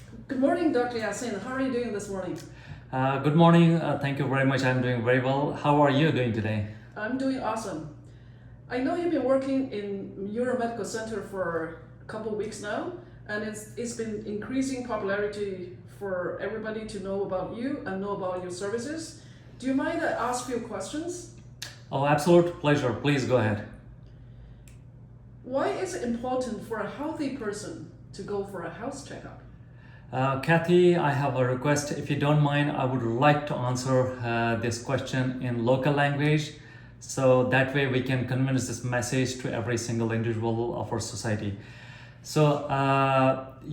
Good morning, Dr. Yasin. How are you doing this morning? Good morning. Thank you very much. I'm doing very well. How are you doing today? I'm doing awesome. I know you've been working in Euromedical Center for a couple of weeks now, and it's been increasing popularity for everybody to know about you and know about your services. Do you mind I ask you questions? Oh, absolute pleasure. Please go ahead. Why is it important for a healthy person to go for a health checkup? Kathy, I have a request. If you don't mind, I would like to answer this question in local language. So that way we can convince this message to every single individual of our society. So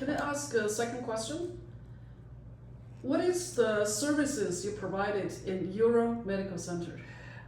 Can I ask a second question? What is the services you provided in Euro Medical Center?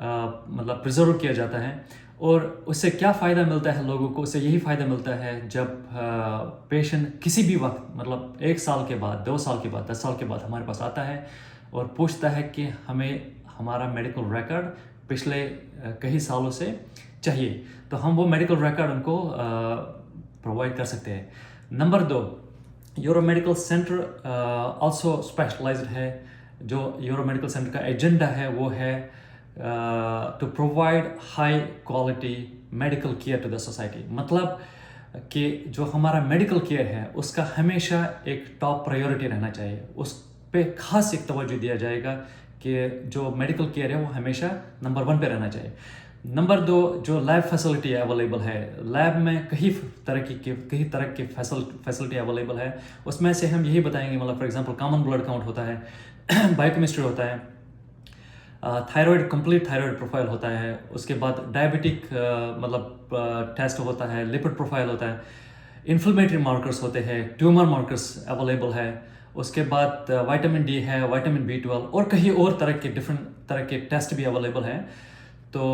مطلب preserve کیا جاتا ہے. اور اس سے کیا فائدہ ملتا ہے لوگوں کو؟ اس سے یہی فائدہ ملتا ہے جب پیشنٹ کسی بھی وقت مطلب 1 سال کے بعد 2 سال کے بعد 10 سال کے بعد ہمارے پاس آتا ہے اور پوچھتا ہے کہ ہمیں ہمارا میڈیکل ریکارڈ پچھلے کئی سالوں سے چاہیے، تو ہم وہ میڈیکل ریکارڈ ان کو پرووائڈ کر سکتے ہیں. Number 2، Euro medical centre also specialised ہے. جو یورو میڈیکل سینٹر کا ایجنڈا ہے وہ ہے to provide high quality medical care to the society. مطلب کہ جو ہمارا میڈیکل کیئر ہے اس کا ہمیشہ ایک ٹاپ پرائیورٹی رہنا چاہیے، اس پہ خاص ایک توجہ دیا جائے گا کہ جو میڈیکل کیئر ہے وہ ہمیشہ نمبر 1 پہ رہنا چاہیے. نمبر 2، جو لیب فیسلٹی اویلیبل ہے، لیب میں کئی طرح کی فیسلٹی اویلیبل ہے. اس میں سے ہم یہی بتائیں گے، مطلب for example common blood count ہوتا ہے، بائیو کیمسٹری ہوتا ہے، تھائرائڈ کمپلیٹ تھائرائڈ پروفائل ہوتا ہے، اس کے بعد ڈائبٹک مطلب ٹیسٹ ہوتا ہے، لپڈ پروفائل ہوتا ہے، انفلمیٹری مارکرز ہوتے ہیں، ٹیومر مارکرز اویلیبل ہے، اس کے بعد وائٹامن ڈی ہے، وائٹامن B12 اور کئی اور ڈفرینٹ طرح کے ٹیسٹ بھی اویلیبل ہیں. تو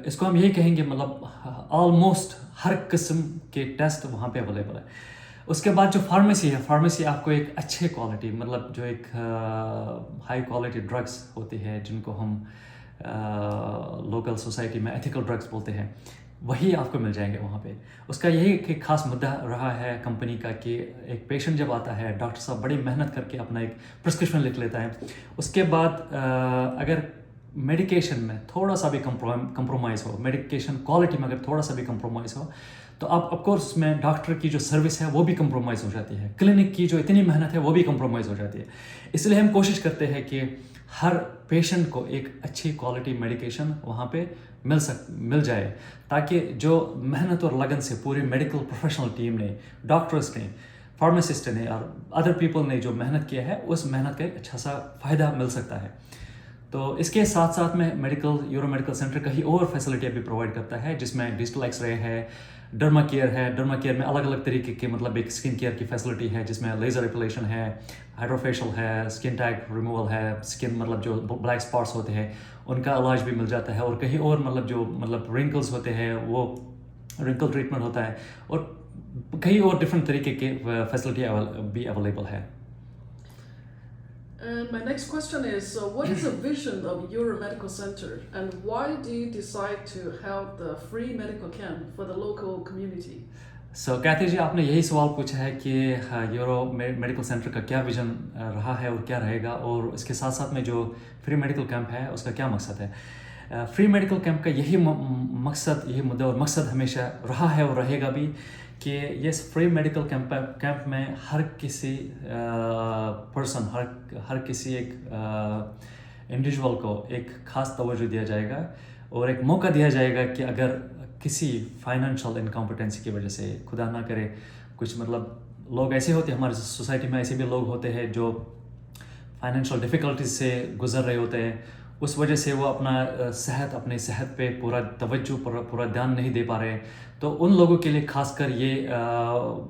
اس کو ہم یہی کہیں گے مطلب آلموسٹ ہر قسم کے ٹیسٹ وہاں پہ اویلیبل ہے. اس کے بعد جو فارمیسی ہے، فارمیسی آپ کو ایک اچھے کوالٹی مطلب جو ایک ہائی کوالٹی ڈرگس ہوتی ہے جن کو ہم لوکل سوسائٹی میں ایتھیکل ڈرگس بولتے ہیں، وہی آپ کو مل جائیں گے وہاں پہ. اس کا یہی ایک خاص مدعا رہا ہے کمپنی کا کہ ایک پیشنٹ جب آتا ہے، ڈاکٹر صاحب بڑی محنت کر کے اپنا ایک پرسکرپشن لکھ لیتا ہے. اس کے بعد اگر میڈیکیشن میں تھوڑا سا بھی کمپرومائز ہو، میڈیکیشن کوالٹی میں اگر تھوڑا سا بھی کمپرومائز ہو، تو اب آف کورس اس میں ڈاکٹر کی جو سروس ہے وہ بھی کمپرومائز ہو جاتی ہے، کلینک کی جو اتنی محنت ہے وہ بھی کمپرومائز ہو جاتی ہے. اس لیے ہم کوشش کرتے ہیں کہ ہر پیشنٹ کو ایک اچھی کوالٹی میڈیکیشن وہاں پہ مل جائے، تاکہ جو محنت اور لگن سے پوری میڈیکل پروفیشنل ٹیم نے، ڈاکٹرس نے، فارماسسٹ نے اور ادر پیپل نے جو محنت کیا ہے، اس محنت کا ایک اچھا سا فائدہ مل سکتا ہے. تو اس کے ساتھ ساتھ میں یورو میڈیکل سینٹر کہیں اور فیسلٹیاں بھی پرووائڈ کرتا ہے، جس میں ڈیجیٹل ایکس رے ہے، ڈرما کیئر ہے. ڈرما کیئر میں الگ الگ طریقے کے مطلب ایک اسکن کیئر کی فیسلٹی ہے، جس میں لیزر ایپلیشن ہے، ہائیڈروفیشل ہے، اسکن ٹیگ ریموول ہے، اسکن مطلب جو بلیک اسپاٹس ہوتے ہیں ان کا علاج بھی مل جاتا ہے، اور کہیں اور مطلب جو رنکلز ہوتے ہیں وہ رنکل ٹریٹمنٹ ہوتا ہے، اور کئی اور ڈفرینٹ طریقے کے فیسلٹی بھی اویلیبل ہے. And my next question is, what is the vision of Euro Medical Center, and why do you decide to have the free medical camp for the local community? سو کہتے جی، آپ نے یہی سوال پوچھا ہے کہ یورو میڈیکل سینٹر کا کیا ویژن رہا ہے اور کیا رہے گا، اور اس کے ساتھ ساتھ میں جو فری میڈیکل کیمپ ہے اس کا کیا مقصد ہے. فری میڈیکل کیمپ کا یہی مقصد، یہی مدعا اور مقصد ہمیشہ رہا ہے اور رہے گا بھی، کہ یہ فری میڈیکل کیمپ میں ہر کسی پرسن، ہر کسی ایک انڈیویژول کو ایک خاص توجہ دیا جائے گا اور ایک موقع دیا جائے گا کہ اگر کسی فائنینشیل انکمپیٹنسی کی وجہ سے، خدا نہ کرے کچھ مطلب لوگ ایسے ہوتے ہیں ہماری سوسائٹی میں، ایسے بھی لوگ ہوتے ہیں جو فائنینشیل ڈیفیکلٹیز سے گزر رہے ہوتے ہیں، اس وجہ سے وہ اپنی صحت پہ پورا توجہ، پورا دھیان نہیں دے پا رہے. تو ان لوگوں کے لیے خاص کر یہ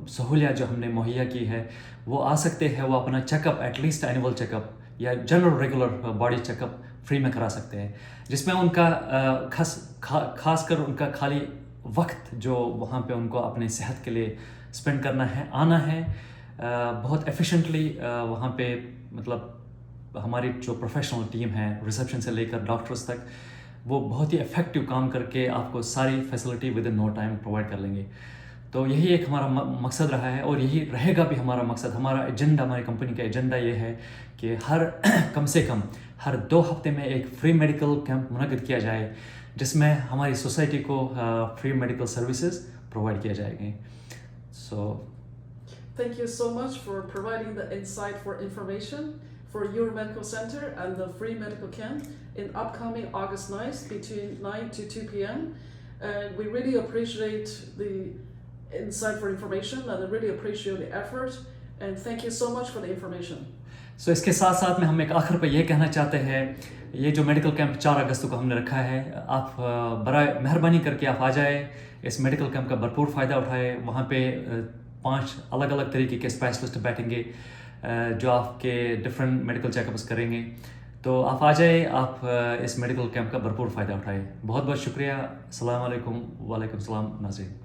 سہولیات جو ہم نے مہیا کی ہے، وہ آ سکتے ہیں، وہ اپنا checkup, at least annual checkup یا general regular body checkup free میں کرا سکتے ہیں، جس میں ان کا خاص کر ان کا خالی وقت جو وہاں پہ ان کو اپنے صحت کے لیے اسپینڈ کرنا ہے، آنا ہے بہت ایفیشینٹلی وہاں پہ. مطلب ہماری جو پروفیشنل ٹیم ہے، ریسیپشن سے لے کر ڈاکٹرز تک، وہ بہت ہی افیکٹو کام کر کے آپ کو ساری facility with in no time provide کر لیں گے. تو یہی ایک ہمارا مقصد رہا ہے اور یہی رہے گا بھی ہمارا مقصد. ہمارا ایجنڈا، ہماری کمپنی کا ایجنڈا یہ ہے کہ کم سے کم ہر 2 ہفتے میں ایک فری میڈیکل کیمپ منعقد کیا جائے، جس میں ہماری سوسائٹی کو فری میڈیکل سروسز پرووائڈ کیا جائے گے. سو Thank you so much for providing the insightful information for Euro Medical Center and the free medical camp in upcoming August 9th between 9 to 2 p.m. And we really appreciate the insightful information, and I really appreciate the effort, and thank you so much for the information. سو اس کے ساتھ ساتھ میں ہم ایک آخر پہ یہ کہنا چاہتے ہیں، یہ جو میڈیکل کیمپ 4 اگست کو ہم نے رکھا ہے، آپ برائے مہربانی کر کے آپ آ جائیں، اس میڈیکل کیمپ کا بھرپور فائدہ اٹھائیں. وہاں پہ 5 الگ الگ طریقے کے اسپیشلسٹ بیٹھیں گے جو آپ کے ڈفرینٹ میڈیکل چیک اپس کریں گے. تو آپ آ جائیں, آپ اس میڈیکل کیمپ کا بھرپور فائدہ اٹھائیں. بہت بہت شکریہ. السلام علیکم. وعلیکم السلام ناظرین.